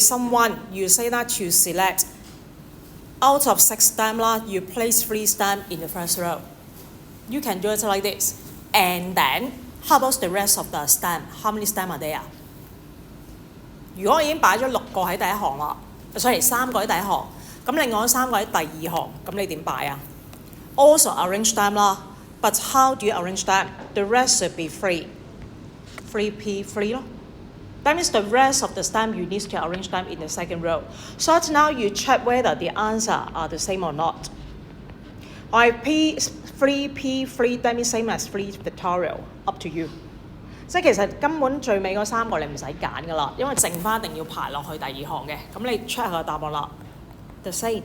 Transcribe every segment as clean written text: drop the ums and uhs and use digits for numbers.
someone, you say that to select out of 6 stamps, you place 3 stamps in the first row. You can do it like this. And then, how about the rest of the stamp? How many stamps are there? 如果我已經擺咗6個喺第一行啦，sorry 3個喺第一行，咁另外3個喺第二行，咁你點擺啊 ？Also arrange them 啦 ，but how do you arrange them? The rest should be free. Free P free 咯。That means the rest of the stamp you need to arrange them in the second row. So now you check whether the answer are the same or not. I P free P free that means same as free Victoria. Up to you. 即係其實根本最尾嗰3個你唔使揀噶啦，因為剩翻一定要排落去第2行嘅。咁你 check 下個答案啦。The same,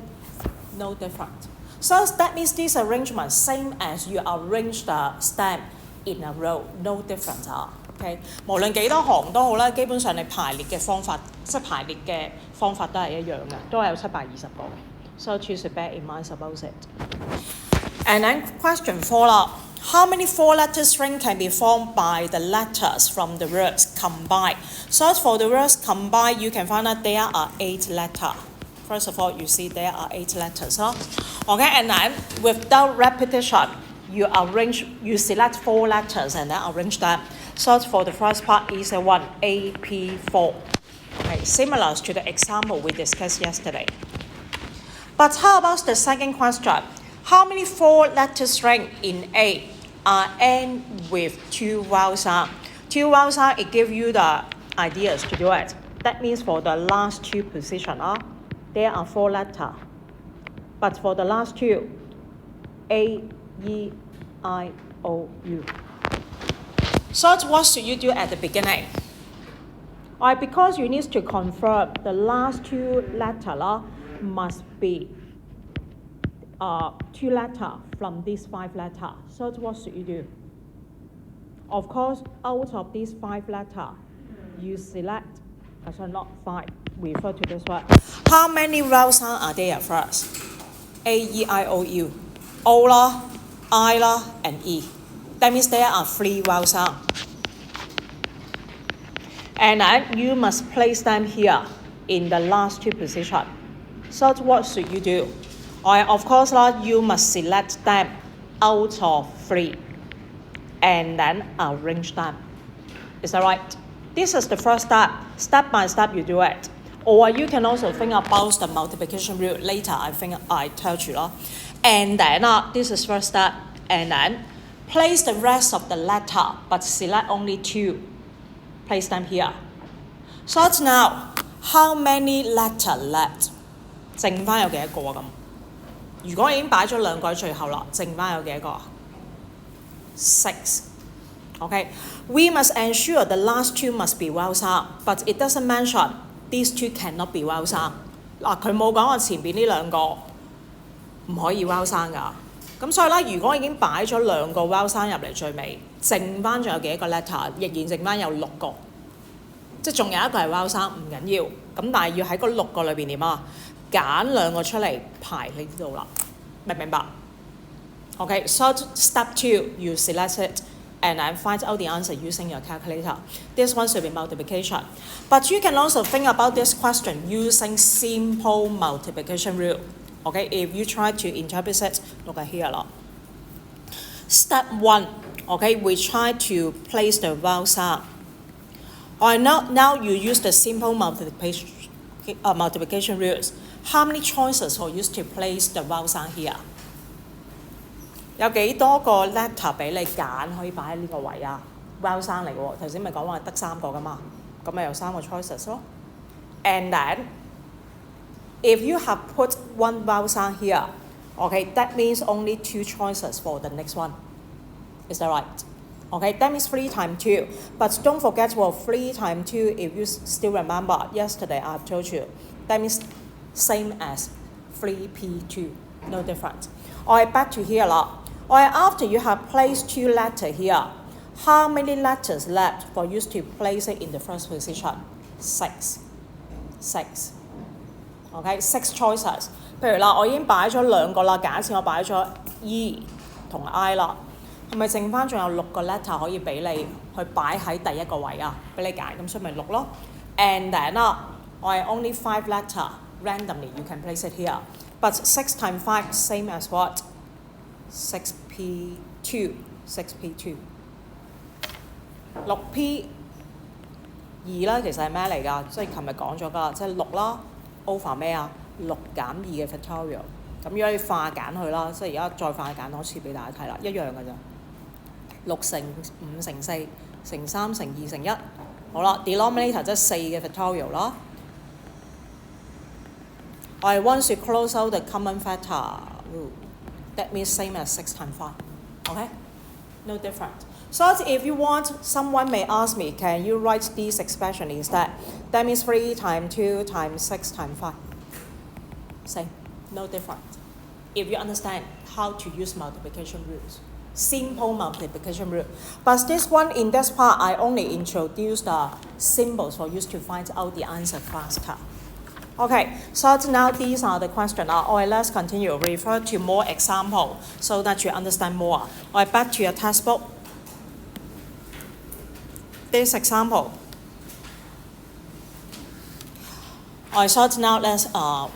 no different. So that means this arrangement same as you arrange the stamp in a row, no different 啊。OK， 無論幾多行都好啦，基本上你排列嘅方法，即係排列嘅方法都係一樣嘅，都係有720個嘅。So choose to bear in mind about it. And then question 4啦。How many 4-letter string can be formed by the letters from the words combined? So for the words combined, you can find that there are 8 letters. First of all, you see there are 8 letters. Huh? Okay, and then without repetition, you select 4 letters and then arrange them. So for the first part is a 1, AP4. Okay, similar to the example we discussed yesterday. But how about the second question? How many 4-letter string in A are end with 2 vowel sound? 2 vowel sound, it gives you the ideas to do it. That means for the last 2 positions, there are 4 letters. But for the last 2, A, E, I, O, U. So what should you do at the beginning? Alright, because you need to confirm the last 2 letters must be 2 letters from these 5 letters. So what should you do? Of course, out of these 5 letters, you select, not 5, refer to this one. How many vowel sounds are there first? A, E, I, O, U. O la, I la, and E. That means there are 3 vowel sounds. And then you must place them here in the last 2 positions. So what should you do? Of course, you must select them out of 3 and then arrange them. Is that right? This is the first step. Step by step you do it. Or you can also think about the multiplication rule later. I think I tell you. And then this is first step. And then place the rest of the letter, but select only 2. Place them here. So now, how many letters left? 剩翻有幾多個咁？如果已經擺咗2個喺最後啦，剩翻有幾多個？6. Okay, we must ensure the last 2 must be vowel sound, but it doesn't mention these 2 cannot be vowel sound. 嗱，佢冇講我前邊呢2個唔可以 vowel sound 㗎。咁所以咧，如果已經擺咗2個 vowel sound 入嚟最尾，剩翻仲有幾多個 letter？ 仍然剩翻有6個，即係仲有一個係 vowel sound 唔緊要。咁但係要喺嗰6個裏邊點啊？揀2個出嚟排喺呢度啦，明唔明白 ？Okay, so step 2, you select it and then find out the answer using your calculator. This one should be multiplication. But you can also think about this question using simple multiplication rule. Okay, if you try to interpret it, look at here. Step 1, okay, we try to place the vowel sound. Alright, now you use the simple multiplication rules. How many choices are used to place the vowel sound here? 有幾多個 letter 俾你揀可以擺喺呢個位啊 ？vowel sound 嚟嘅喎，頭先咪講話得3個噶嘛，咁咪有3個 choices 咯。And then, if you have put 1 vowel sound here, okay, that means only 2 choices for the next one. Is that right? Okay, that means 3 times 2. But don't forget, 3 times 2, if you still remember, yesterday I've told you, that means same as 3P2, no different. Alright, back to here. Alright, after you have placed 2 letters here, how many letters left for you to place it in the first position? 6. Okay, 6 choices. 譬如啦，我已經擺咗2個啦，假設我擺咗 E 同 I 啦，係咪剩翻仲有6個 letter 可以俾你去擺喺第一個位啊？俾你揀，咁所以咪6咯。And then or only 5 letter randomly, you can place it here. But 6 times 5, same as what? 6p2, 6p2。6p 2啦，其實係咩嚟㗎？即係琴日講咗㗎，即係6啦 over 咩啊？6減2嘅 factorial。咁如果你化簡佢啦，即係而家再化簡多次俾大家睇啦，一樣㗎咋。6乘5乘4乘3乘2乘1，好啦 ，denominator 即係4嘅 factorial 啦。I want to close out the common factor rule. That means same as 6 times 5. Okay? No different. So if you want, someone may ask me, can you write this expression instead? That means 3 times 2 times 6 times 5. Same. No different. If you understand how to use multiplication rules. Simple multiplication rule. But this one, in this part, I only introduce the symbols for you to find out the answer faster. Okay, so now these are the questions. Alright, let's continue. Refer to more example so that you understand more. Alright, back to your textbook. This example. Alright, so now let's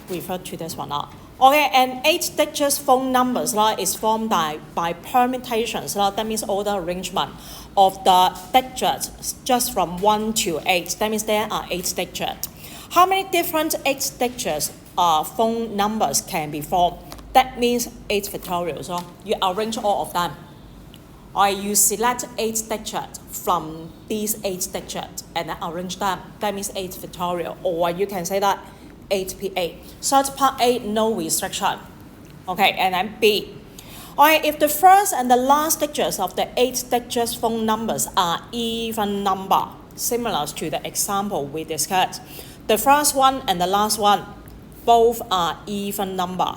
refer to this one. Okay, an 8-digit phone numbers is formed by permutations. That means order arrangement of the digits just from 1 to 8. That means there are 8 digits. How many different 8-digit phone numbers can be formed? That means 8 factorials. So you arrange all of them. Or you select 8 digits from these 8 digits and then arrange them. That means 8 factorial. Or you can say that 8p8. So part A, no restriction. Okay, and then B. Alright, if the first and the last digits of the 8-digit phone numbers are even number, similar to the example we discussed. The first one and the last one, both are even number.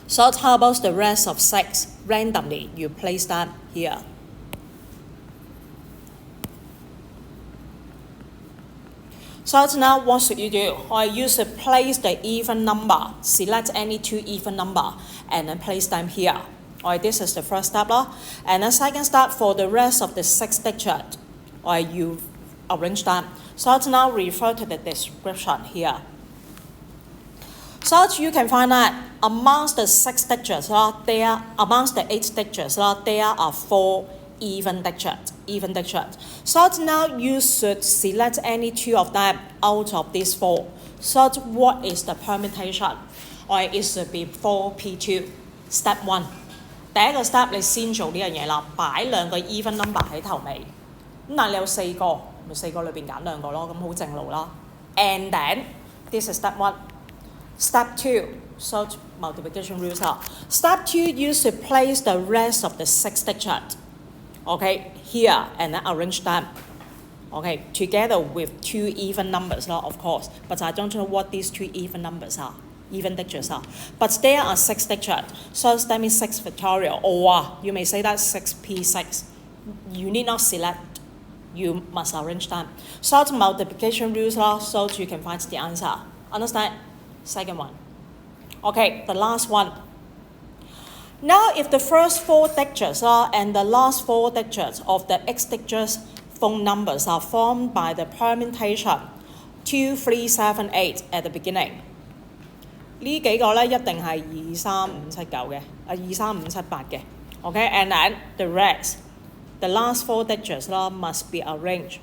So how about the rest of 6? Randomly, you place them here. So now what should you do? Or you should place the even number, select any 2 even number, and then place them here. Alright, this is the first step. And the second step for the rest of the 6 digits, or you arrange them. So now refer to the description here. So you can find that amongst the 6 digits, amongst the 8 digits, there are 4 even digits. So now you should select any 2 of them out of these 4. So what is the permutation? Or it should be 4p2. Step 1. 第一個 step 你先做呢樣嘢啦，擺2個 even number 喺頭尾。咁但係你有4個，咪4個裏邊揀2個咯，咁好正路啦。And then this is step 1. Step 2, so multiplication rules are. Step 2, you should place the rest of the 6 digits, okay, here and then arrange them, okay, together with 2 even numbers, of course. But I don't know what these 2 even numbers are, even digits are. But there are 6 digits, so that means 6 factorial, or you may say that 6p6. You need not select. You must arrange them. So multiplication rules, so you can find the answer. Understand? Second one. Okay, the last one. Now, if the first 4 digits and the last 4 digits of the 8-digit phone numbers are formed by the permutation 2, 3, 7, 8 at the beginning. 呢幾個咧一定係2、3、5、7、9嘅，2、3、5、7、8嘅。Okay, and then the rest, the last 4 digits must be arranged.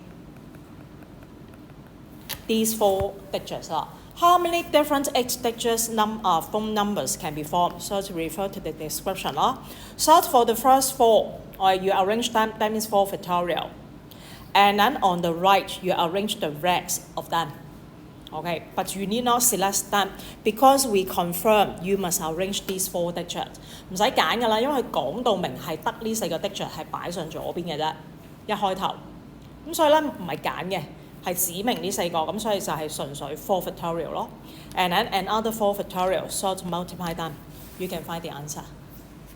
These 4 digits How many different 8-digit phone numbers can be formed? So to refer to the description. So for the first 4, or you arrange them, that means 4 factorial. And then on the right, you arrange the rest of them. Okay, but you need not select them because we confirm you must arrange these 4 digits. 唔使揀㗎啦，因為佢講到明係得呢4個 digit 係擺上左邊嘅啫，一開頭。咁所以咧唔係揀嘅。係指明呢4個，咁所以就係純粹 4 factorial 咯。And then another 4 factorial, so to multiply them, you can find the answer.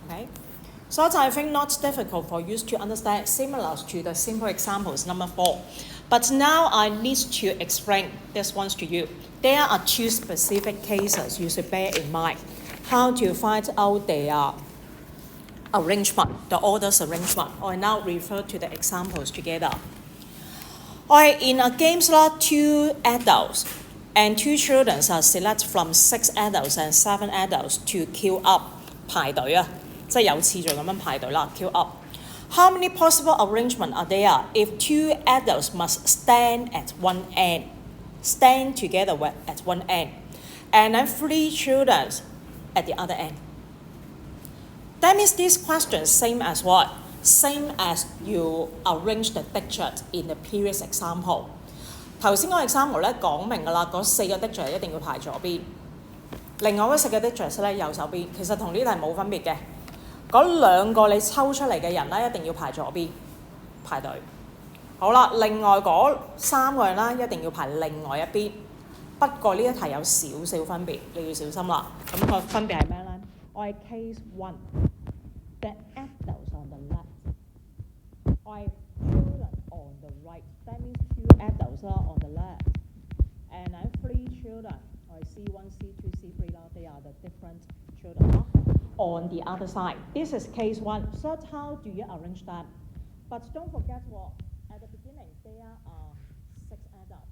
Okay? So I think not difficult for you to understand, similar to the simple examples number 4. But now I need to explain this ones to you. There are 2 specific cases you should bear in mind. How to find out their arrangement, the orders arrangement. I now refer to the examples together. In a games 2 adults and 2 children are selected from 6 adults and 7 adults to queue up 排隊啊，即係有次序咁樣排隊啦 queue up. How many possible arrangements are there if 2 adults must stand at one end, stand together at one end, and then 3 children at the other end? That means this question same as what? Same as you arrange the picture in the previous example. 頭先嗰個 example 咧講明㗎啦，嗰4個 picture 一定要排左邊，另外嗰4個 picture 咧右手邊，其實同呢題冇分別嘅。嗰2個你抽出嚟嘅人咧，一定要排左邊排隊。好啦，另外嗰3個人啦，一定要排另外一邊。不過呢一題有少少分別，你要小心啦。咁個分別係咩咧？我係 case 1，the adults on the left， 我係 children on the right。That means 2 adults on the left, and then 3 children, or C1, C2, C3 they are the different children on the other side. This is case 1. So how do you arrange that? But don't forget what at the beginning there are 6 adults.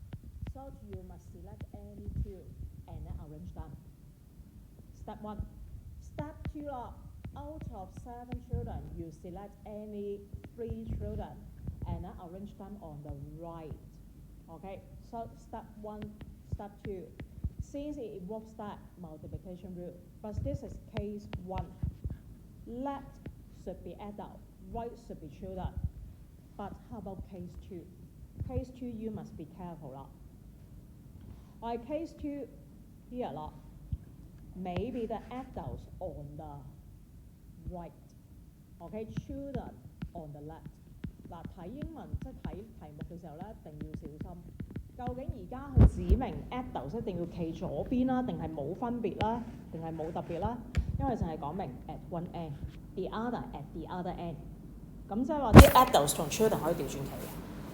So you must select any 2 and then arrange them. Step 1. Step 2 out of 7 children, you select any 3 children and then arrange them on the right. Okay, so step 1, step 2. Since it involves that multiplication rule, but this is case 1. Left should be adult, right should be children. But how about case 2? Case 2, you must be careful. Case 2 here, maybe the adults on the right. Okay, children on the left. 嗱，睇英文即係睇題目嘅時候咧，一定要小心。究竟而家佢指明 adults 一定要企左邊啦，定係冇分別啦，定係冇特別啦？因為淨係講明 at one end，the other at the other end。咁即係話啲 adults 同 children 可以調轉企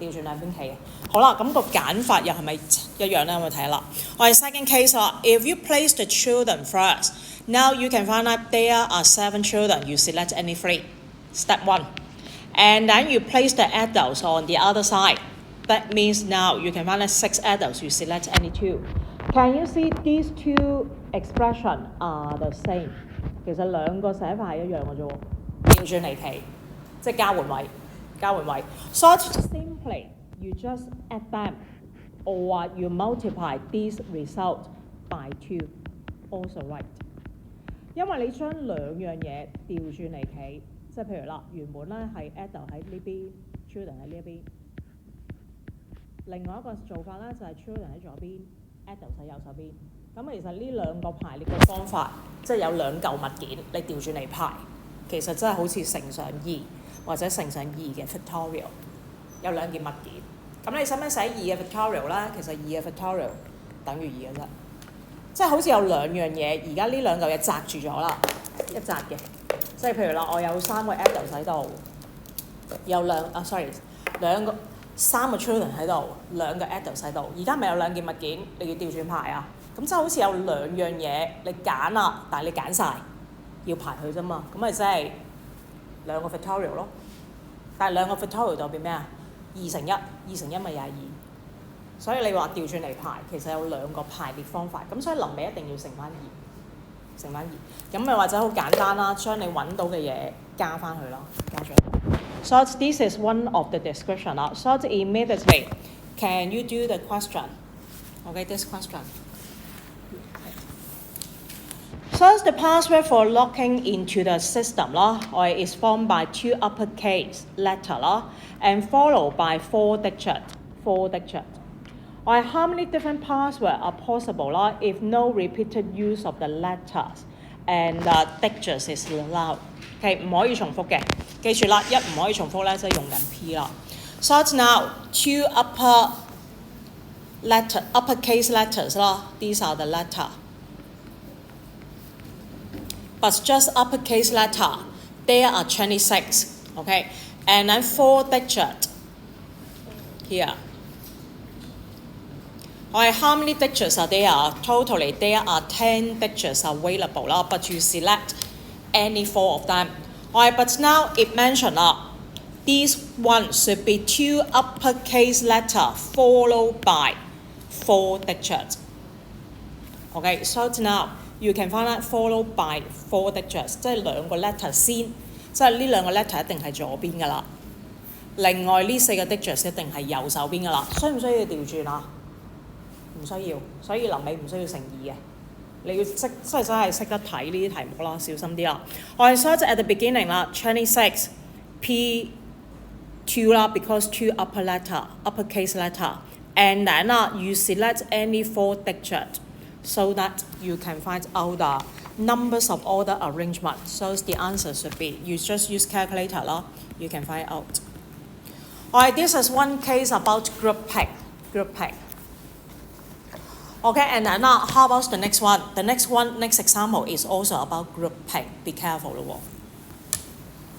嘅，調轉兩邊企嘅。好啦，咁個揀法又係咪一樣咧？我哋睇啦。我哋 second case 啦 ，if you place the children first, now you can find out there are 7 children. You select any 3. Step 1. And then you place the adults on the other side. That means now you can find 6 adults. You select any 2. Can you see these 2 expressions are the same? 其實兩個寫法係一樣嘅啫喎，調轉嚟企，即係交換位。So simply you just add them, or you multiply these results by 2. Also right. 因為你將兩樣嘢調轉嚟企。即係譬如啦，原本咧係 adult 喺呢邊 ，children 喺呢一邊。另外一個做法咧就係 children 喺左邊 ，adult 喺右手邊。咁其實呢兩個排列嘅方法，即係有2嚿物件，你調轉嚟排，其實真係好似乘上2或者乘上2嘅 factorial， 有2件物件。咁你使唔使寫2嘅 factorial 咧？其實2嘅 factorial 等於2嘅啫。即係好似有2樣嘢，而家呢2嚿嘢擲住咗啦，一擲嘅。即係譬如啦，我有3個 adults 喺度，有3個 children 喺度，2個 adults 喺度。而家咪有2件物件，你要調轉排啊。咁即係好似有2樣嘢你揀啦，但係你揀晒，要排佢啫嘛。咁咪即係2個 factorial 咯。但係2個 factorial 代表咩啊？2乘1咪又係2。所以你話調轉嚟排，其實有2個排列方法。咁所以臨尾一定要乘翻2。咁咪或者好簡單啦，將你揾到嘅嘢加翻去咯，加咗。So this is one of the description 啦。So immediately, can you do the question? Okay, this question. So the password for logging into the system is formed by 2 uppercase letter and followed by 4 digits. How many different passwords are possible if no repeated use of the letters and digits is allowed? OK， 唔可以重複嘅，記住啦，一唔可以重複咧，即係用緊 P 啦。So now 2 uppercase letters these are the letter. But just uppercase letter, there are 26. Okay, and then 4 digits here. Alright, how many digits are there? Totally, there are 10 digits available, but you select any 4 of them. Alright, but now it mentioned This one should be 2 uppercase letters followed by 4 digits. Okay, so now you can find out followed by 4 digits， 即係兩個 letter 先，即係呢兩個 letter 一定係左邊㗎啦。另外呢4個 digits 一定係右手邊㗎啦。需唔需要調轉啊？唔需要，所以臨尾唔需要乘2嘅。你要識，即係真係識得睇呢啲題目啦，小心啲啦。我哋 start at the beginning 啦 ，26 P 2啦 ，because 2 uppercase letter，and then 啦，you select any 4 digit。So that you can find out the numbers of order arrangement. So the answer should be, you just use calculator lah, you can find out. Alright, this is one case about grouping. Okay, and then how about the next one? The next example is also about grouping. Be careful.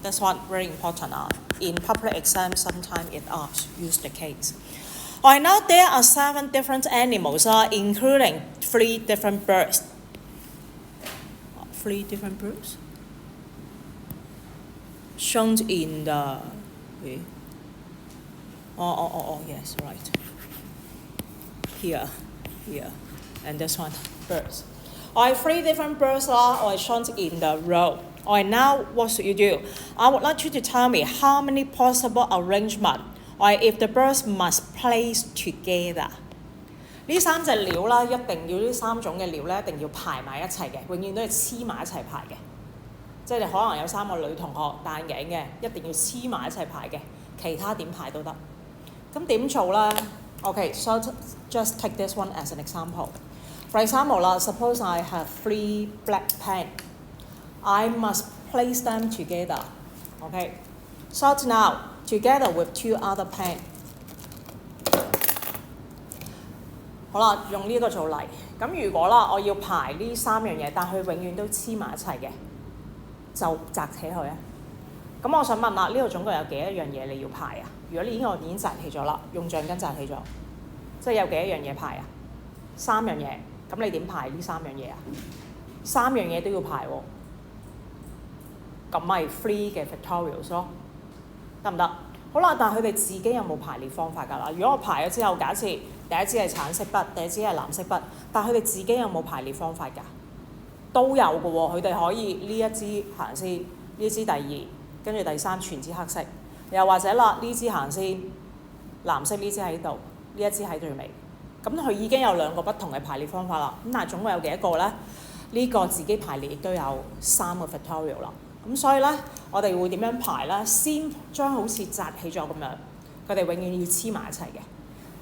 This one very important. In public exam, sometimes it asks, use the case. Alright, now there are 7 different animals, including 3 different birds. 3 different birds? Shown in the... yes, right. Here, and this one, birds. Alright, 3 different birds are shown in the row. Alright, now what should you do? I would like you to tell me how many possible arrangements if the birds must place together。呢3隻鳥啦，一定要呢3種嘅鳥咧，一定要排埋一齊嘅，永遠都係黐埋一齊排嘅。即係你可能有3個女同學戴眼鏡嘅，一定要黐埋一齊排嘅，其他點排都得。咁點做咧 ？Okay, so just take this one as an example. For example 啦 ，suppose I have 3 black pens. I must place them together. Okay, so now.Together with 2 other pens。好啦，用呢個做例。咁如果啦，我要排呢3樣嘢，但佢永遠都黐埋一齊嘅，就擲起佢啊。咁我想問啦，呢度總共有幾多樣嘢你要排啊？如果呢個已經擲起咗啦，用橡筋擲起咗，即係有幾多樣嘢排啊？3樣嘢。咁你點排呢3樣嘢啊？3樣嘢都要排喎。咁咪 free 嘅 factorials 咯。得唔得？好啦，但係佢哋自己有冇排列方法㗎啦？如果我排咗之後，假設第一支係橙色筆，第一支係藍色筆，但係佢哋自己有冇排列方法㗎？都有嘅喎，佢哋可以呢一支行先，呢支第2，跟住第3全支黑色，又或者啦呢支行先，藍色呢支喺度，呢一支喺最尾，咁佢已經有2個不同嘅排列方法啦。咁但係總共有幾多個咧？呢個自己排列亦都有3個 factorial 啦。咁所以咧，我哋會點樣排咧？先將好似擲起咗咁樣，佢哋永遠要黐埋一齊嘅，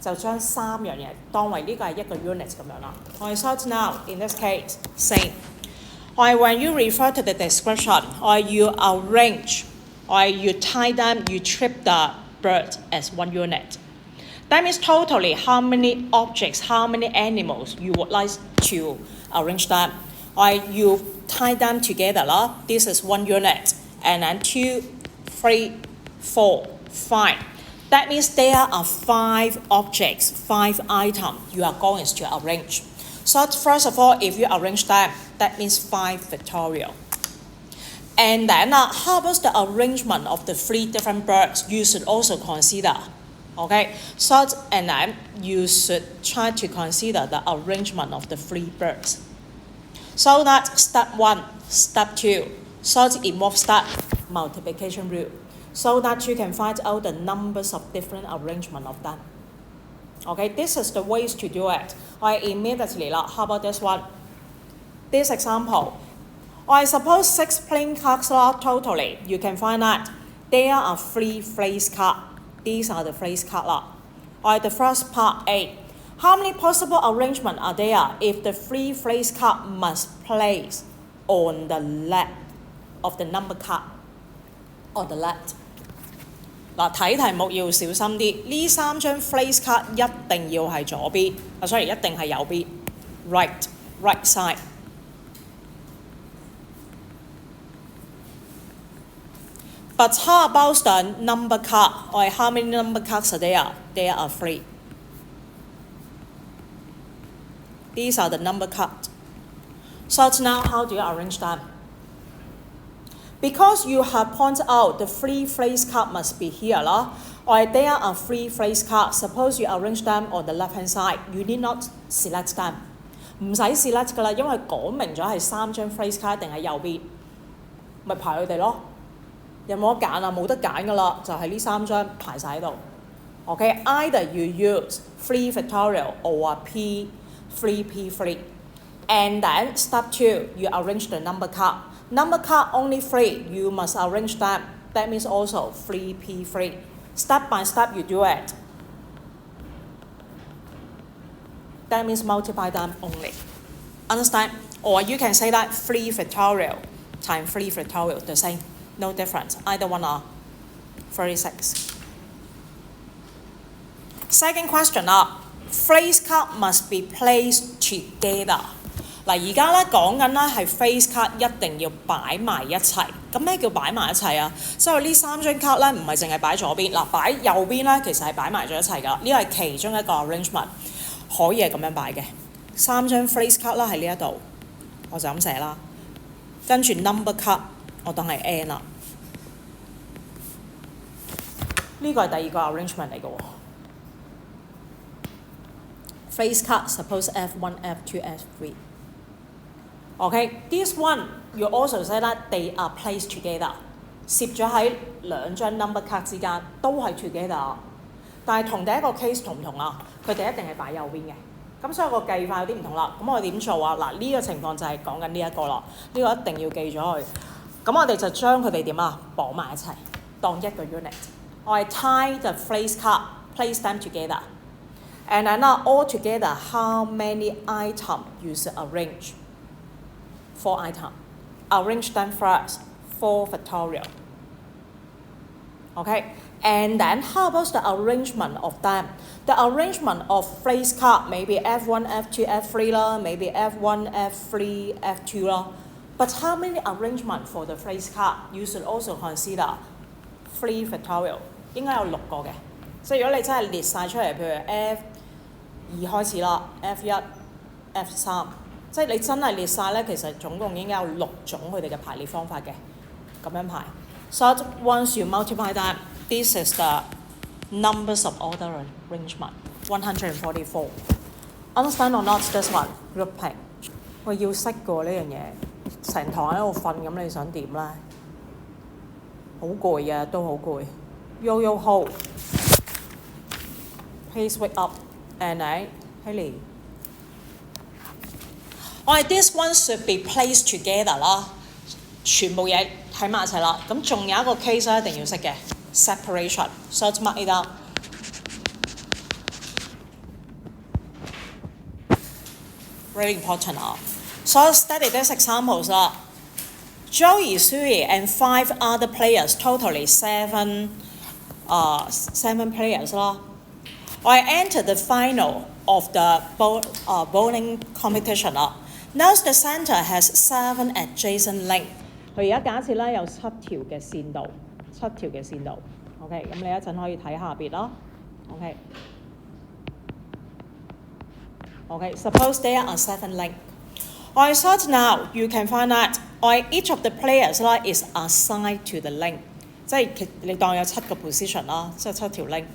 就將3樣嘢當為呢個係一個 unit 咁樣啦。我哋 start now in this case same. When you refer to the description, you arrange, you tie them, you trip the bird as 1 unit. That means totally how many objects, how many animals you would like to arrange them. You tie them together lah. This is 1 unit, and then 2, 3, 4, 5. That means there are 5 objects, 5 items you are going to arrange. So first of all, if you arrange them, that means 5 factorial. And then how about the arrangement of the 3 different birds? You should also consider. Okay, so and then you should try to consider the arrangement of the 3 birds. So that step 1, step 2, so it involves that multiplication rule, so that you can find out the numbers of different arrangement of them. Okay, this is the ways to do it. Immediately, how about this one? This example, I suppose 6 playing cards totally. You can find out there are 3 phrase cards. These are the phrase cards. The first part A. How many possible arrangements are there if the 3 phrase cards must place on the left of the number card on the left? 嗱，睇題目要小心啲，呢3張 phrase card 一定要係左邊，sorry， 一定係右邊 ，right side。But how about the number card? How many number cards are there? There are 3. These are the number cards. So now how do you arrange them? Because you have pointed out the free phrase card must be here 啦，or there are free phrase cards. Suppose you arrange them on the left hand side, you need not select them. 唔使 select 㗎啦，因為講明咗係3張 phrase card 定係右邊，咪排佢哋咯。有冇得揀啊？冇得揀㗎啦，就係呢3張排晒喺度。Okay, either you use free factorial or P free P free. And then step 2, you arrange the number card. Number card only 3, you must arrange them. That means also free P free. Step by step you do it. That means multiply them only. Understand? Or you can say that free factorial times free factorial, the same. No difference. Either one are 36. Second question 啦 ，phrase card must be placed together。嗱，而家咧講緊咧係 phrase card 一定要擺埋一齊。咁咩叫擺埋一齊啊？即係呢3張卡咧唔係淨係擺左邊，嗱擺右邊咧其實係擺埋咗一齊㗎。呢個係其中一個 arrangement， 可以係咁樣擺嘅。3張 phrase card 啦喺呢一度，我就咁寫啦。跟住 number card 我當係 N 啦。呢個係第二個 arrangement 嚟嘅喎。Phrase card suppose F1, F2, F3. Okay, this one you also say that they are placed together. 攝咗喺2張 number card 之間都係 together， 但係同第一個 case 同唔同啊？佢哋一定係擺右邊嘅。咁所以個計法有啲唔同啦。咁我哋點做啊？嗱，呢個情況就係講緊呢一個啦。呢個一定要記咗佢。咁我哋就將佢哋點啊？綁埋一齊，當一個 unit。我係 tie the phrase card, place them together. And then all together, how many items you should arrange? 4 items. Arrange them first. 4 factorial. Okay? And then how about the arrangement of them? The arrangement of phrase card, maybe F1, F2, F3 啦, maybe F1, F3, F2 啦. But how many arrangement for the phrase card? You should also consider 3 factorial. 應該有6個嘅。所以如果你真係列晒出嚟，譬如 F2 開始啦 ，F1、F3， 即係你真係列晒咧，其實總共應該有6種佢哋嘅排列方法嘅，咁樣排。So once you multiply that, this is the numbers of order arrangement, 144. Understand or not this one? Grouping. 我要識㗎呢樣嘢，成堂喺度瞓咁，你想點咧？好攰啊，都好攰。Yo ho. Please wake up. And Haley. This one should be placed together 啦，全部嘢喺埋一齊啦。咁仲有一個 case 一定要識嘅 separation， so mark it down。Really important 啊。So study this examples 啦。Joey, Sui, and 5 other players, totally 7 players 啦。I entered the final of the bowling competition 啦。Now the centre has 7 adjacent links。佢而家假設咧有7條嘅線道，7條嘅線道。OK， 咁你一陣可以睇下邊啦。OK。OK, suppose there are 7 links. I thought now you can find out each of the players is assigned to the link， 即係你當有7個 position 啦，即係7條 link。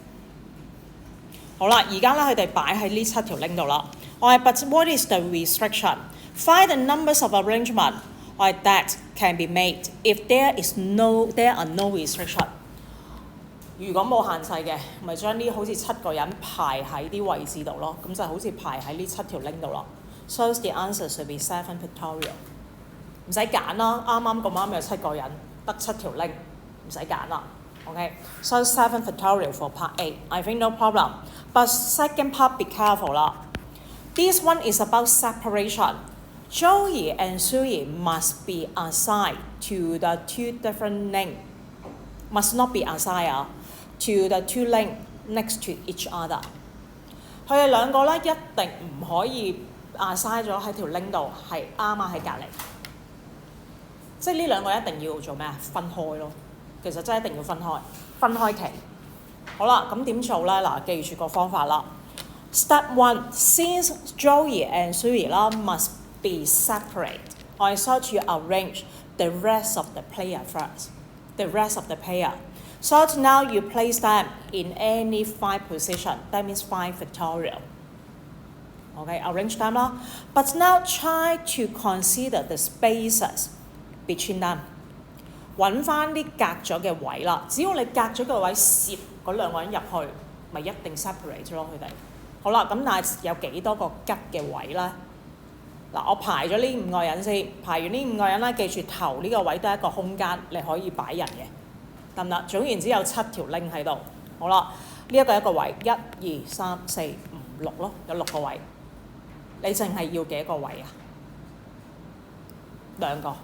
好啦，而家咧佢哋擺喺呢7條 link 度啦。But what is the restriction? Find the numbers of arrangement that can be made if there are no restriction。如果冇限制嘅，咪將呢好似7個人排喺啲位置度咯，咁就好似排喺呢7條 link 度咯。So the answer should be 7 factorial。唔使揀啦，啱啱咁啱有7個人，得7條 link， 唔使揀啦。Okay, so 7 factorial for part A. I think no problem. But second part, be careful 啦。This one is about separation. Joey and Sui must be assigned to the 2 different links. Must not be assigned to the 2 links next to each other。佢哋兩個咧一定唔可以assign咗喺條 link 度，係啱啱喺隔離。即係呢兩個一定要做咩啊？分開咯。其實真係一定要分開期。好啦，咁點做咧？嗱，記住個方法啦。Step 1, since Joey and Sui must be separate, I thought you arrange the rest of the player first. The rest of the player. So now you place them in any 5 position. That means 5 factorial. Okay, arrange them lah. But now try to consider the spaces between them. 揾翻啲隔咗嘅位啦，只要你隔咗個位攝嗰兩個人入去，咪一定 separate 咯佢哋。好啦，咁但係有幾多個吉嘅位咧？嗱，我排咗呢5個人先，排完呢5個人咧，記住頭呢個位都係一個空間，你可以擺人嘅，得唔得？總言之有7條 link 喺度。好啦，呢一個位，1、2、3、4、5、6咯，有6個位。你淨係要幾多個位啊？兩個。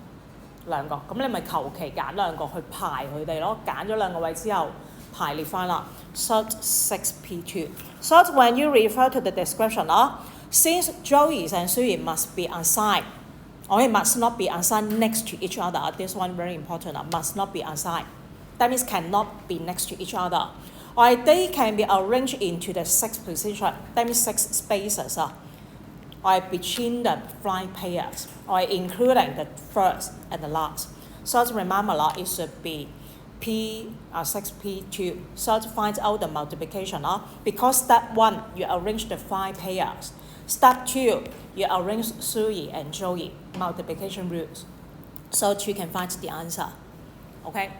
咁你咪求其揀2個去排佢哋咯。揀咗2個位之後，排列翻啦。Sort 6P2. Sort when you refer to the description since Joey and Sui must be assigned, or it must not be assigned next to each other. This one very important. Must not be assigned. That means cannot be next to each other. Or they can be arranged into the 6 position. That means 6 spaces. Or between the flying pairs, or including the first and the last. So remember it should be P6P2. So find out the multiplication. Because step 1, you arrange the 5 pairs. Step 2, you arrange Sui and Joey, multiplication rules. So you can find the answer. Okay?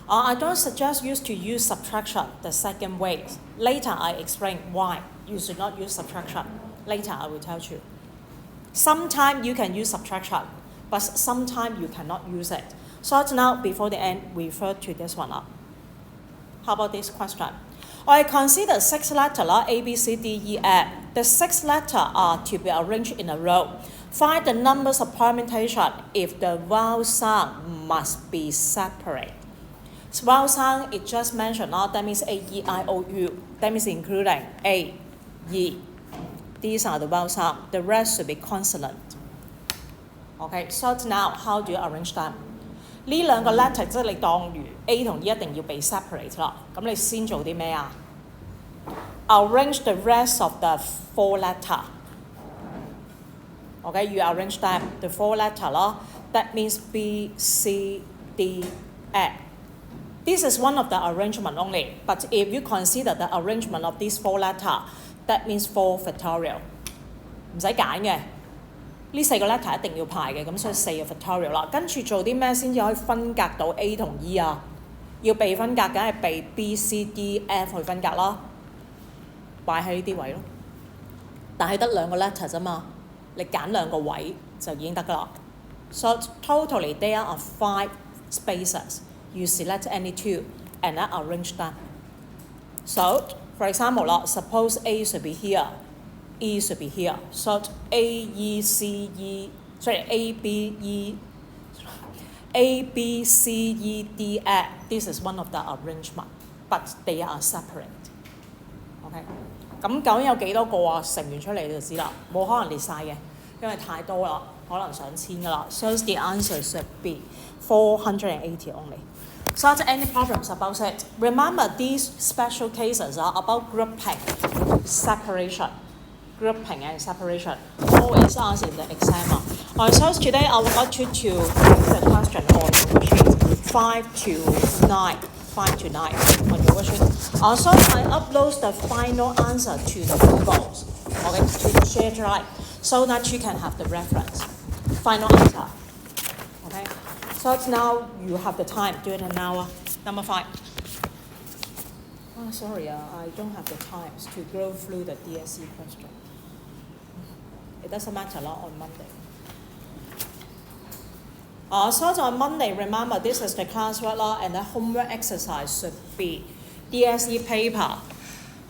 I don't suggest you to use subtraction the second way. Later I explain why you should not use subtraction. Later I will tell you. Sometimes you can use subtraction, but sometimes you cannot use it. So now, before the end, we refer to this one up. How about this question? I consider 6 letters, A, B, C, D, E, F. The 6 letters are to be arranged in a row. Find the numbers of permutation if the vowel sound must be separate. So vowel sound, it just mentioned, that means A, E, I, O, U. That means including A, E. These are the vowel sound. The rest should be consonant. Okay, so now how do you arrange them? 呢兩個 letter 即係你當如 A 同 E 一定要被 separate 啦。咁你先做啲咩啊 ？Arrange the rest of the 4 letter. Okay, you arrange them the 4 letter 啦。That means B, C, D, F. This is one of the arrangement only. But if you consider the arrangement of these 4 letter, that means 4 factorial. 唔使揀嘅。呢4個 letter 一定要排嘅，咁所以4個 factorial 啦。跟住做啲咩先至可以分隔到 A 同 E 啊？要被分隔，梗係被 B、C、D、F 去分隔啦，擺喺呢啲位咯。但係得2個 letter 啫嘛，你揀2個位就已經得㗎啦。So totally there are 5 spaces. You select any 2 and then arrange them. So for example, suppose A should be here. E should be here. So A, B, C, E, D, F. This is one of the arrangement, but they are separate. OK， 咁究竟有幾多個啊？乘完出嚟就知啦，冇可能列晒嘅，因為太多啦，可能上千㗎啦。So the answer should be 480 only. So any problems about it? Remember these special cases are about grouping, separation. Grouping and separation. Always asked in the exam. So today I would like you to take the question on worksheet 5 to 9. 5 to 9 on your worksheet. So I upload the final answer to the Google, okay, to the share drive, so that you can have the reference. Final answer. Okay. So now you have the time. Do it now. Number 5. Oh, sorry, I don't have the time to go through the DSE question. It doesn't matter on Monday. So on Monday, remember this is the classwork and the homework exercise should be DSE paper.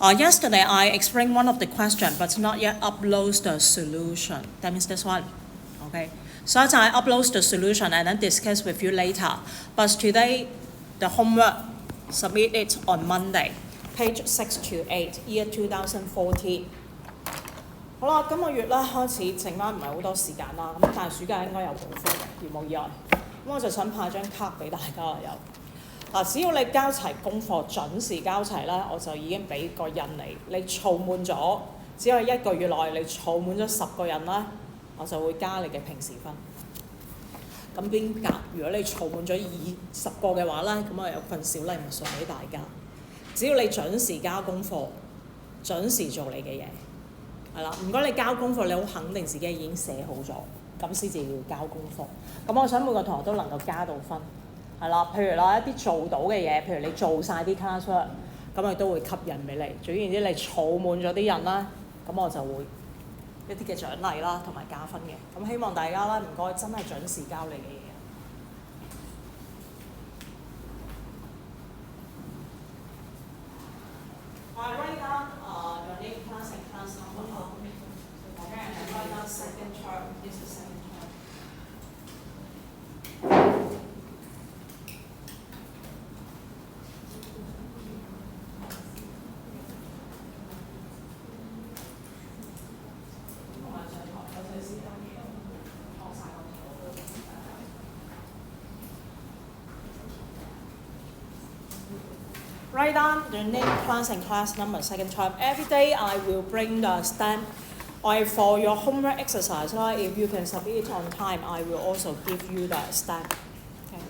Yesterday I explained one of the questions, but not yet upload the solution. That means this one. Okay. So I upload the solution and then discuss with you later. But today, the homework, submit it on Monday, page 6 to 8, year 2014. 好啦，今個月咧開始剩翻唔係好多時間啦，咁但係暑假應該有補課嘅，如無意外。咁我就想派張卡俾大家啦，只要你交齊功課，準時交齊咧，我就已經俾個印你。你儲滿咗，只係1個月內你儲滿咗10個人咧，我就會加你嘅平時分。咁邊夾？如果你儲滿咗20個嘅話咧，咁我有份小禮物送俾大家。只要你準時交功課，準時做你嘅嘢，係啦。如果你交功課，你好肯定自己已經寫好咗，咁先至要交功課。咁我想每個同學都能夠加到分，係啦。譬如啦一啲做到嘅嘢，譬如你做晒啲 classwork，咁佢都會吸引俾你。總言之，你儲滿咗啲人啦，咁我就會一啲嘅獎勵啦，同埋加分嘅。咁希望大家啦，唔該真係準時交你嘅嘢。Write down your name, class, and class number. Okay, and then write down second term. This is second term. Write down your name, class, and class number second term. Every day I will bring the stamp. For your homework exercise, if you can submit it on time, I will also give you the stamp. Okay.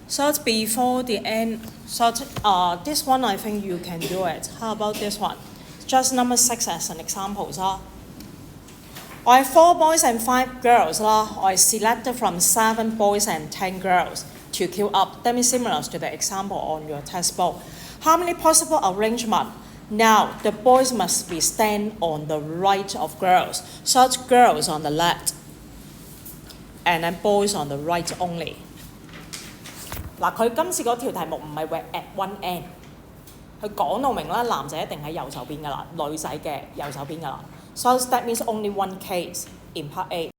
So before the end, so this one I think you can do it. How about this one? Just number 6 as an example. I have 4 boys and 5 girls. I selected from 7 boys and 10 girls to queue up. That means similar to the example on your textbook. How many possible arrangements? Now, the boys must be stand on the right of girls. Such girls on the left. And then boys on the right only. 嗱，佢今次嗰條題目唔係 at one end，佢講到明啦，男仔一定喺右手邊㗎啦，女仔嘅右手邊㗎啦。So that means only one case in part A.